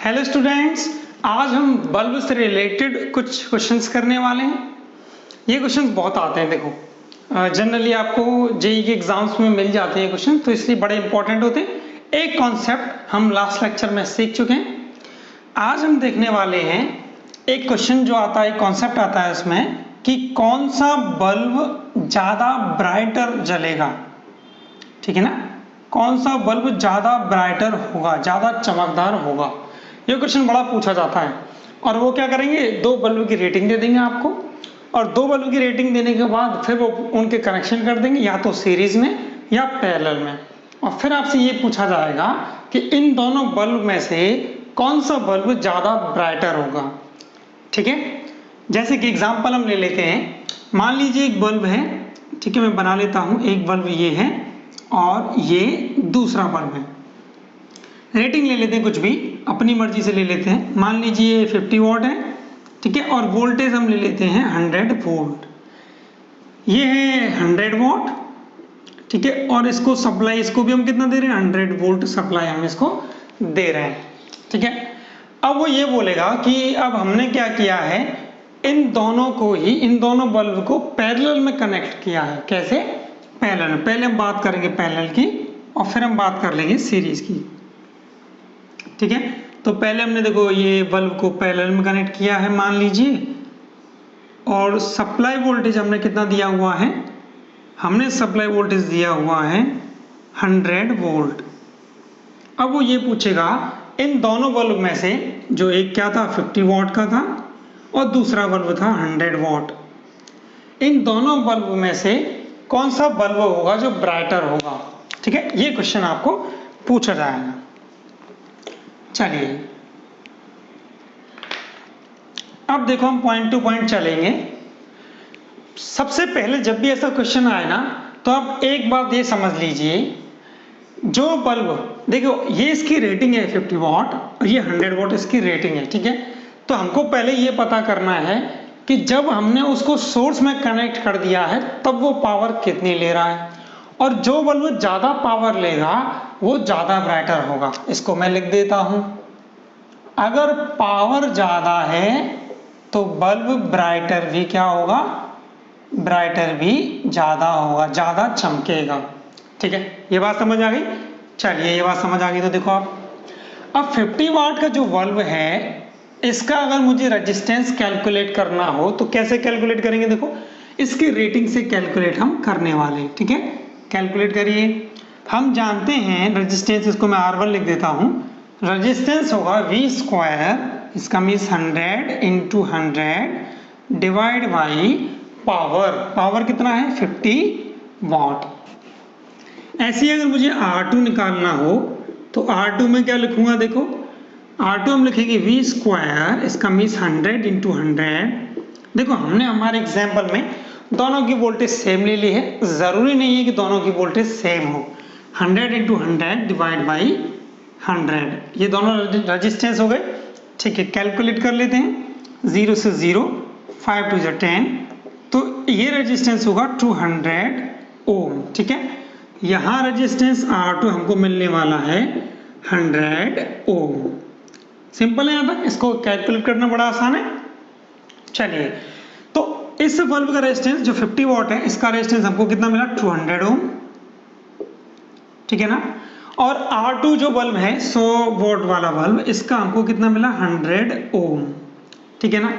Hello students, आज हम bulb से रिलेटेड कुछ क्वेश्चंस करने वाले हैं। ये क्वेश्चंस बहुत आते हैं। देखो, जनरली आपको जेईई के एग्जाम्स में मिल जाते हैं क्वेश्चन, तो इसलिए बड़े इंपॉर्टेंट होते हैं। एक कॉन्सेप्ट हम लास्ट लेक्चर में सीख चुके हैं। आज हम देखने वाले हैं एक क्वेश्चन जो आता है, कॉन्सेप्ट आता है उसमें कि कौन सा बल्ब ज़्यादा ब्राइटर जलेगा। ठीक है ना, कौन सा बल्ब ज़्यादा ब्राइटर होगा, ज़्यादा चमकदार होगा। ये क्वेश्चन बड़ा पूछा जाता है। और वो क्या करेंगे, दो बल्ब की रेटिंग दे देंगे आपको, और दो बल्ब की रेटिंग देने के बाद फिर वो उनके कनेक्शन कर देंगे, या तो सीरीज में या पैरेलल में। और फिर आपसे ये पूछा जाएगा कि इन दोनों बल्ब में से कौन सा बल्ब ज़्यादा ब्राइटर होगा। ठीक है, जैसे कि एग्जाम्पल हम ले लेते हैं। मान लीजिए एक बल्ब है, ठीक है, मैं बना लेता हूँ। एक बल्ब ये है और ये दूसरा बल्ब है। रेटिंग ले लेते हैं, कुछ भी अपनी मर्जी से ले लेते हैं। मान लीजिए 50 वॉट है, ठीक है, और वोल्टेज हम ले लेते हैं 100 वोल्ट। ये है 100 वॉट, ठीक है, और इसको सप्लाई, इसको भी हम कितना दे रहे हैं, 100 वोल्ट सप्लाई हम इसको दे रहे हैं। ठीक है, अब वो ये बोलेगा कि अब हमने क्या किया है, इन दोनों को ही, इन दोनों बल्ब को पैरेलल में कनेक्ट किया है। कैसे? पैरेलल। पहले हम बात करेंगे पैरेलल की और फिर हम बात कर लेंगे सीरीज की। ठीक है, तो पहले हमने देखो ये बल्ब को पैरेलल में कनेक्ट किया है मान लीजिए, और सप्लाई वोल्टेज हमने कितना दिया हुआ है, हमने सप्लाई वोल्टेज दिया हुआ है 100 वोल्ट। अब वो ये पूछेगा इन दोनों बल्ब में से जो एक क्या था, 50 वॉट का था और दूसरा बल्ब था 100 वॉट। इन दोनों बल्ब में से कौन सा बल्ब होगा जो ब्राइटर होगा। ठीक है, ये क्वेश्चन आपको पूछा जाएगा। चलिए, अब देखो हम पॉइंट टू पॉइंट चलेंगे। सबसे पहले जब भी ऐसा क्वेश्चन आए ना, तो आप एक बात ये समझ लीजिए, जो बल्ब, देखो ये इसकी रेटिंग है 50 वॉट और ये 100 वॉट इसकी रेटिंग है। ठीक है, तो हमको पहले ये पता करना है कि जब हमने उसको सोर्स में कनेक्ट कर दिया है तब वो पावर कितनी ले रहा है, और जो बल्ब ज़्यादा पावर लेगा वो ज़्यादा ब्राइटर होगा। इसको मैं लिख देता हूँ। अगर पावर ज़्यादा है तो बल्ब ब्राइटर भी क्या होगा, ब्राइटर भी ज़्यादा होगा, ज़्यादा चमकेगा। ठीक है, ये बात समझ आ गई। चलिए, ये बात समझ आ गई तो देखो आप, अब 50 वाट का जो बल्ब है, इसका अगर मुझे रेजिस्टेंस कैलकुलेट करना हो तो कैसे कैलकुलेट करेंगे। देखो, इसकी रेटिंग से कैलकुलेट हम करने वाले। ठीक है, कैलकुलेट करिए। हम जानते हैं रेजिस्टेंस, इसको मैं R1 लिख देता हूँ। रेजिस्टेंस होगा V स्क्वायर, इसका means 100 into 100 divide by power. Power कितना है, 50 वॉट। ऐसे ही अगर मुझे R2 निकालना हो तो R2 में क्या लिखूंगा, देखो R2 हम लिखेंगे V स्क्वायर, इसका मीन्स 100 इंटू 100। देखो, हमने हमारे एग्जाम्पल में दोनों की वोल्टेज सेम ले ली है। ज़रूरी नहीं है कि दोनों की वोल्टेज सेम हो। 100 इंटू 100 डिवाइड बाई 100, ये दोनों रेजिस्टेंस हो गए। ठीक है, कैलकुलेट कर लेते हैं। 0 से 0, 5 टू 10, तो ये रेजिस्टेंस होगा 200 ओम। ठीक है, यहाँ रेजिस्टेंस R2 हमको मिलने वाला है 100 ओम। सिंपल है, यहाँ तक इसको कैलकुलेट करना बड़ा आसान है। चलिए, तो इस बल्ब का रेजिस्टेंस जो 50 वॉट है, इसका रेजिस्टेंस हमको कितना मिला, 200 ओम। ठीक है ना, और R2 जो बल्ब है 100 वोल्ट वाला बल्ब, इसका हमको कितना मिला, 100 ओम। ठीक है ना,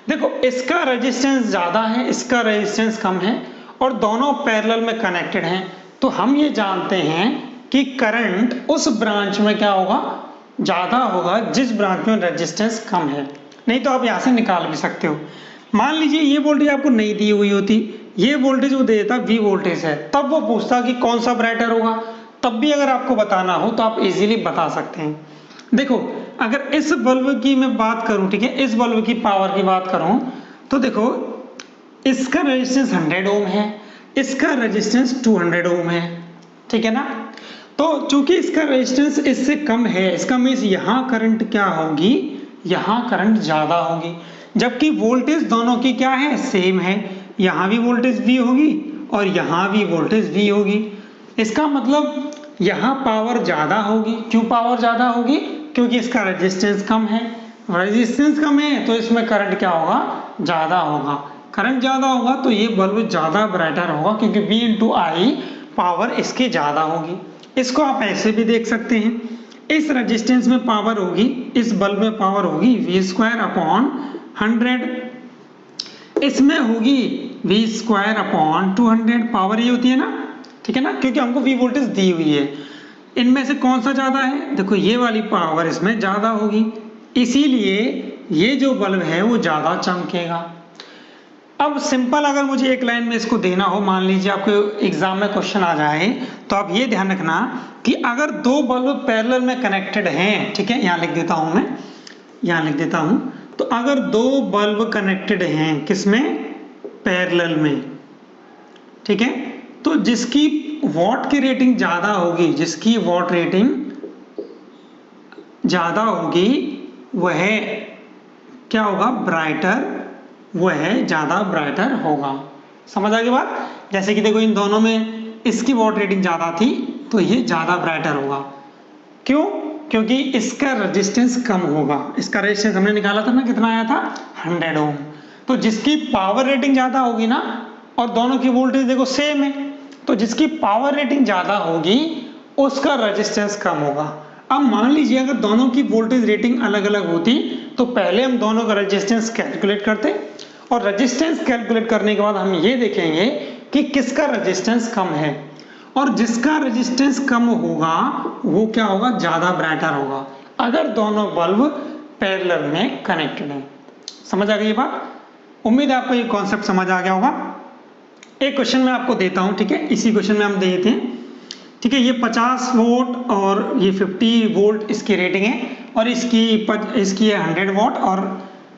देखो इसका रेजिस्टेंस ज़्यादा है, इसका रेजिस्टेंस कम है, और दोनों पैरेलल में कनेक्टेड हैं। तो हम ये जानते हैं कि करंट उस ब्रांच में क्या होगा, ज़्यादा होगा जिस ब्रांच में रेजिस्टेंस कम है। नहीं तो आप यहाँ से निकाल भी सकते हो। मान लीजिए ये वोल्टेज आपको नहीं दी हुई होती, ये वोल्टेज वो दे देता V वोल्टेज है, तब वो पूछता कि कौन सा ब्राइटर होगा। तब भी अगर आपको बताना हो तो आप इजीली बता सकते हैं। देखो, अगर इस बल्ब की मैं बात करूं, ठीक है, इस बल्ब की पावर की बात करूं, तो देखो इसका रेजिस्टेंस 100 ओम है, इसका रेजिस्टेंस 200 ओम है। ठीक है ना, तो चूंकि इसका रेजिस्टेंस इससे कम है, इसका मीन्स यहाँ करंट क्या होगी, यहाँ करंट ज़्यादा होगी, जबकि वोल्टेज दोनों की क्या है, सेम है। यहाँ भी वोल्टेज V होगी और यहाँ भी वोल्टेज V होगी। इसका मतलब यहाँ पावर ज़्यादा होगी। क्यों पावर ज़्यादा होगी, क्योंकि इसका रेजिस्टेंस कम है, रेजिस्टेंस कम है तो इसमें करंट क्या होगा, ज़्यादा होगा। करंट ज़्यादा होगा तो ये बल्ब ज़्यादा ब्राइटर होगा, क्योंकि V इंटू आई पावर इसकी ज़्यादा होगी। इसको आप ऐसे भी देख सकते हैं, इस रेजिस्टेंस में पावर होगी, इस बल्ब में पावर होगी V स्क्वायर अपॉन 100, इसमें होगी V स्क्वायर अपॉन 200, पावर ये होती है ना, ठीक है ना, क्योंकि हमको V वोल्टेज दी हुई है। इनमें से कौन सा ज़्यादा है, देखो ये वाली पावर इसमें ज़्यादा होगी, इसीलिए ये जो बल्ब है वो ज़्यादा चमकेगा। अब सिंपल अगर मुझे एक लाइन में इसको देना हो, मान लीजिए आपको एग्जाम में क्वेश्चन आ जाए, तो आप ये ध्यान रखना कि अगर दो बल्ब पैरेलल में कनेक्टेड हैं, ठीक है, यहाँ लिख देता हूँ मैं, यहाँ लिख देता हूँ, तो अगर दो बल्ब कनेक्टेड हैं किसमें, पैरेलल में, ठीक है, तो जिसकी वॉट की रेटिंग ज़्यादा होगी, जिसकी वॉट रेटिंग ज़्यादा होगी वह क्या होगा, ब्राइटर, वह ज़्यादा ब्राइटर होगा। समझ आ गई बात। जैसे कि देखो इन दोनों में इसकी वॉट रेटिंग ज़्यादा थी तो ये ज़्यादा ब्राइटर होगा। क्यों, क्योंकि इसका रेजिस्टेंस कम होगा। इसका रेजिस्टेंस हमने निकाला था ना, कितना आया था, 100 ओम। तो जिसकी पावर रेटिंग ज़्यादा होगी ना, और दोनों की वोल्टेज देखो सेम है, तो जिसकी पावर रेटिंग ज़्यादा होगी उसका रेजिस्टेंस कम होगा। अब मान लीजिए अगर दोनों की वोल्टेज रेटिंग अलग अलग होती तो पहले हम दोनों का रेजिस्टेंस कैलकुलेट करते, और रेजिस्टेंस कैलकुलेट करने के बाद हम ये देखेंगे कि किसका रेजिस्टेंस कम है, और जिसका रेजिस्टेंस कम होगा वो क्या होगा, ज़्यादा ब्राइटर होगा, अगर दोनों बल्ब पैरेलल में कनेक्टेड हैं। समझ आ गई ये बात। उम्मीद है आपको ये कॉन्सेप्ट समझ आ गया होगा। एक क्वेश्चन मैं आपको देता हूँ, ठीक है, इसी क्वेश्चन में हम देते हैं, ठीक है, ये 50 वोल्ट और ये 50 वोल्ट इसकी रेटिंग है, और इसकी है 100 वोल्ट और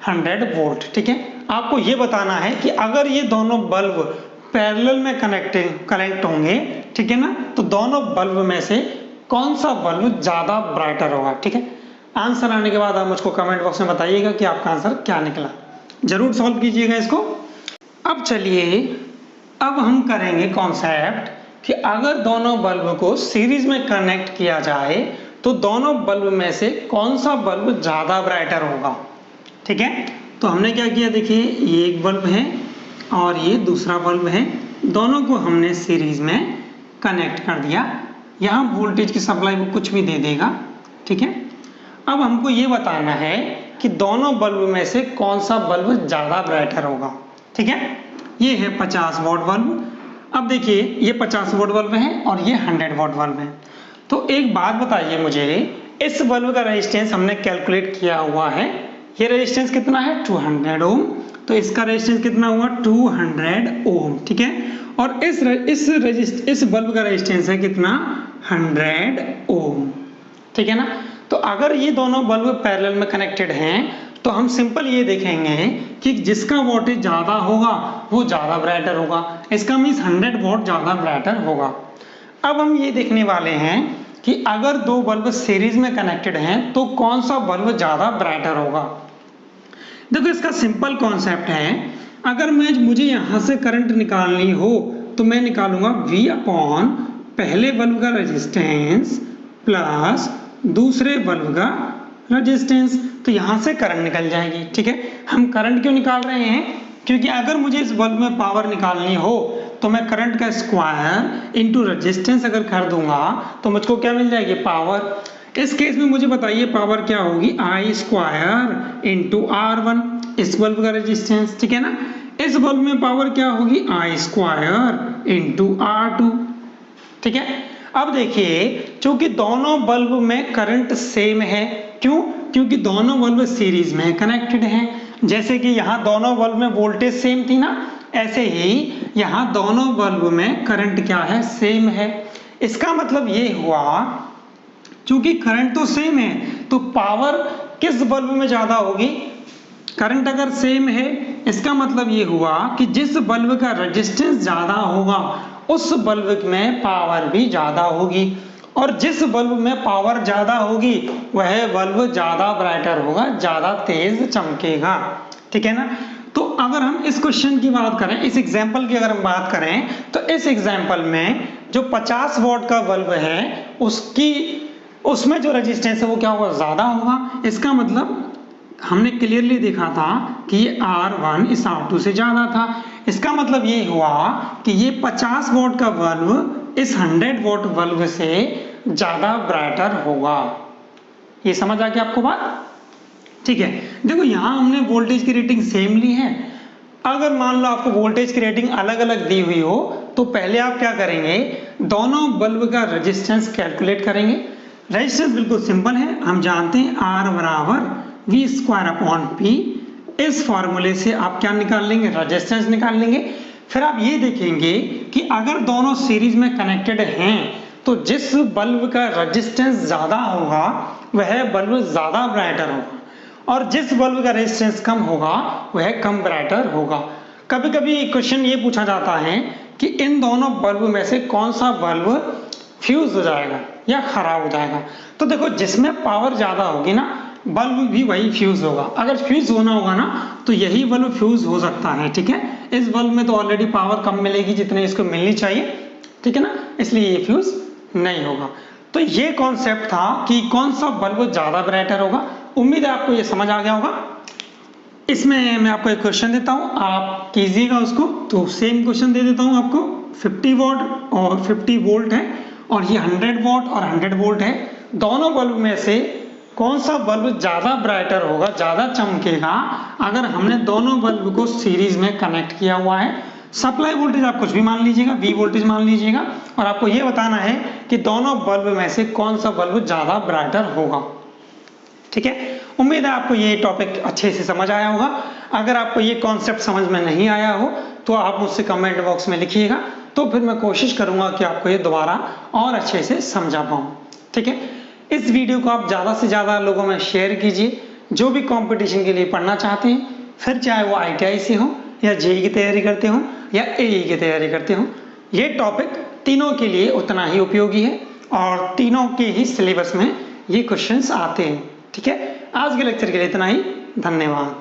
100 वोल्ट, ठीक है। आपको ये बताना है कि अगर ये दोनों बल्ब पैरेलल में कनेक्ट होंगे, ठीक है ना, तो दोनों बल्ब में से कौन सा बल्ब ज़्यादा ब्राइटर होगा, ठीक है। आंसर आने के बाद आप मुझको कमेंट बॉक्स में बताइएगा कि आपका आंसर क्या निकला, जरूर सॉल्व कीजिएगा इसको। अब चलिए, अब हम करेंगे कॉन्सेप्ट कि अगर दोनों बल्ब को सीरीज में कनेक्ट किया जाए तो दोनों बल्ब में से कौन सा बल्ब ज़्यादा ब्राइटर होगा, ठीक है। तो हमने क्या किया, देखिए ये एक बल्ब है और ये दूसरा बल्ब है, दोनों को हमने सीरीज में कनेक्ट कर दिया। यहाँ वोल्टेज की सप्लाई वो कुछ भी दे देगा, ठीक है। अब हमको ये बताना है कि दोनों बल्ब में से कौन सा बल्ब ज़्यादा ब्राइटर होगा, ठीक है। ये है 50 वॉट बल्ब। अब देखिए ये 50 वोल्ट बल्ब है और ये 100 वोल्ट बल्ब है। तो एक बात बताइए मुझे, इस बल्ब का रेजिस्टेंस हमने कैलकुलेट किया हुआ है, ये रेजिस्टेंस कितना है, 200 ओम, तो इसका रेजिस्टेंस कितना हुआ, 200 ओम, ठीक है। और इस बल्ब का रेजिस्टेंस है कितना, 100 ओम, ठीक है ना। तो अगर ये दोनों बल्ब पैरेलल में कनेक्टेड हैं तो हम सिंपल ये देखेंगे कि जिसका वोल्टेज ज़्यादा होगा वो ज़्यादा ब्राइटर होगा, इसका मीन्स 100 वोल्ट ज़्यादा ब्राइटर होगा। अब हम ये देखने वाले हैं कि अगर दो बल्ब सीरीज में कनेक्टेड हैं तो कौन सा बल्ब ज़्यादा ब्राइटर होगा। देखो इसका सिंपल कॉन्सेप्ट है, अगर मुझे यहाँ से करंट निकालनी हो तो मैं निकालूंगा V अपॉन पहले बल्ब का रेजिस्टेंस प्लस दूसरे बल्ब का रेजिस्टेंस, तो यहाँ से करंट निकल जाएगी, ठीक है। हम करंट क्यों निकाल रहे हैं, क्योंकि अगर मुझे इस बल्ब में पावर निकालनी हो तो मैं करंट का स्क्वायर इंटू रेजिस्टेंस अगर कर दूंगा तो मुझको क्या मिल जाएगी, पावर। इस केस में मुझे बताइए पावर क्या होगी, आई स्क्वायर इंटू R1, इस बल्ब का रेजिस्टेंस, ठीक है ना। इस बल्ब में पावर क्या होगी, आई स्क्वायर इंटू R2, ठीक है। अब देखिए चूंकि दोनों बल्ब में करंट सेम है, क्यों, क्योंकि दोनों बल्ब सीरीज में कनेक्टेड हैं। जैसे कि यहाँ दोनों बल्ब में वोल्टेज सेम थी ना, ऐसे ही यहाँ दोनों बल्ब में करंट क्या है, सेम है। इसका मतलब ये हुआ चूंकि करंट तो सेम है तो पावर किस बल्ब में ज्यादा होगी, करंट अगर सेम है इसका मतलब ये हुआ कि जिस बल्ब का रेजिस्टेंस ज्यादा होगा उस बल्ब में पावर भी ज्यादा होगी, और जिस बल्ब में पावर ज्यादा होगी वह बल्ब ज्यादा ब्राइटर होगा, ज्यादा तेज चमकेगा, ठीक है ना। तो अगर हम इस क्वेश्चन की बात करें, इस एग्जांपल की अगर हम बात करें तो इस एग्जांपल में जो 50 वॉट का बल्ब है उसकी उसमें जो रेजिस्टेंस है वो क्या होगा, ज़्यादा होगा। इसका मतलब हमने क्लियरली देखा था कि ये R1 इस R2 से ज़्यादा था। इसका मतलब ये हुआ कि ये 50 वोल्ट का बल्ब इस 100 वोल्ट बल्ब से ज़्यादा ब्राइटर होगा। ये समझ आ गया आपको बात? ठीक है, देखो यहाँ हमने वोल्टेज की रेटिंग सेम ली है। अगर मान लो आपको वोल्टेज की रेटिंग अलग अलग दी हुई हो तो पहले आप क्या करेंगे, दोनों बल्ब का रेजिस्टेंस कैलकुलेट करेंगे। रेजिस्टेंस बिल्कुल सिंपल है, हम जानते हैं R बराबर V²/P। इस फॉर्मूले से आप क्या निकाल लेंगे, रेजिस्टेंस निकाल लेंगे। फिर आप ये देखेंगे कि अगर दोनों सीरीज में कनेक्टेड हैं तो जिस बल्ब का रेजिस्टेंस ज़्यादा होगा वह बल्ब ज़्यादा ब्राइटर होगा, और जिस बल्ब का रेजिस्टेंस कम होगा वह कम ब्राइटर होगा। कभी कभी क्वेश्चन ये पूछा जाता है कि इन दोनों बल्ब में से कौन सा बल्ब फ्यूज हो जाएगा या खराब हो जाएगा। तो देखो जिसमें पावर ज़्यादा होगी ना बल्ब भी वही फ्यूज होगा। अगर फ्यूज होना होगा ना तो यही बल्ब फ्यूज हो सकता है। ठीक है, इस बल्ब में तो ऑलरेडी पावर कम मिलेगी जितने इसको मिलनी चाहिए, ठीक है ना, इसलिए ये फ्यूज नहीं होगा। तो ये कॉन्सेप्ट था कि कौन सा बल्ब ज़्यादा ब्राइटर होगा। उम्मीद है आपको ये समझ आ गया होगा। इसमें मैं आपको एक क्वेश्चन देता हूँ, आप कीजिएगा उसको। तो सेम क्वेश्चन दे देता हूँ आपको। 50 वॉट और 50 वोल्ट है और ये 100 वॉट और 100 वोल्ट है। दोनों बल्ब में से कौन सा बल्ब ज़्यादा ब्राइटर होगा, ज़्यादा चमकेगा अगर हमने दोनों बल्ब को सीरीज में कनेक्ट किया हुआ है। सप्लाई वोल्टेज आप कुछ भी मान लीजिएगा, V वोल्टेज मान लीजिएगा, और आपको ये बताना है कि दोनों बल्ब में से कौन सा बल्ब ज़्यादा ब्राइटर होगा। ठीक है, उम्मीद है आपको ये टॉपिक अच्छे से समझ आया होगा। अगर आपको ये कॉन्सेप्ट समझ में नहीं आया हो तो आप मुझसे कमेंट बॉक्स में लिखिएगा, तो फिर मैं कोशिश करूंगा कि आपको ये दोबारा और अच्छे से समझा पाऊँ। ठीक है, इस वीडियो को आप ज़्यादा से ज़्यादा लोगों में शेयर कीजिए जो भी कंपटीशन के लिए पढ़ना चाहते हैं, फिर चाहे वो ITI से हो या JEE की तैयारी करते हो या AE की तैयारी करते हो। ये टॉपिक तीनों के लिए उतना ही उपयोगी है और तीनों के ही सिलेबस में ये क्वेश्चंस आते हैं। ठीक है, आज के लेक्चर के लिए इतना ही। धन्यवाद।